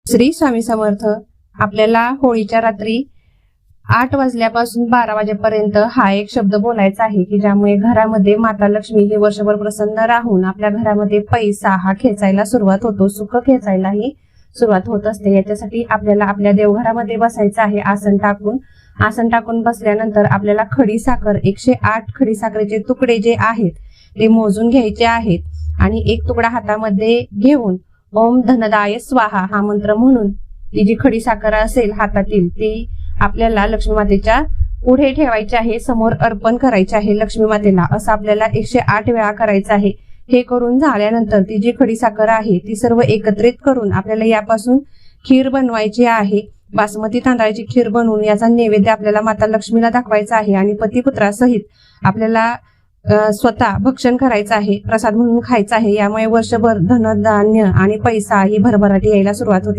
श्री स्वामी समर्थ. आपल्याला होळीच्या रात्री 8 वाजल्यापासून 12 वाजेपर्यंत हा एक शब्द बोलायचा आहे की ज्यामुळे घरामध्ये माता लक्ष्मी हे वर्षभर प्रसन्न राहून आपल्या घरामध्ये पैसा हा खेचायला सुरुवात होतो, सुख खेचायलाही सुरुवात होत असते. याच्यासाठी आपल्याला आपल्या देवघरामध्ये बसायचं आहे आसन टाकून बसल्यानंतर आपल्याला खडी साखर 108 खडी साखरेचे तुकडे जे आहेत ते मोजून घ्यायचे आहेत आणि एक तुकडा हातामध्ये घेऊन ओम धनदाय स्वाहा हा मंत्र म्हणून ती जी खडी साखर असेल हातातील ती आपल्याला लक्ष्मी मातेच्या पुढे ठेवायची आहे, समोर अर्पण करायचे आहे लक्ष्मी मातेला. असं आपल्याला 108 वेळा करायचं आहे. हे करून झाल्यानंतर ती जी खडी साखर आहे ती सर्व एकत्रित करून आपल्याला यापासून खीर बनवायची आहे. बासमती तांदळाची खीर बनवून याचा नैवेद्य आपल्याला माता लक्ष्मीला दाखवायचा आहे आणि पतिपुत्रासहित आपल्याला स्वतः भक्षण करायचं आहे, प्रसाद म्हणून खायचा आहे. यामुळे वर्षभर धनधान्य आणि पैसा ही भरभराटी यायला सुरुवात होते.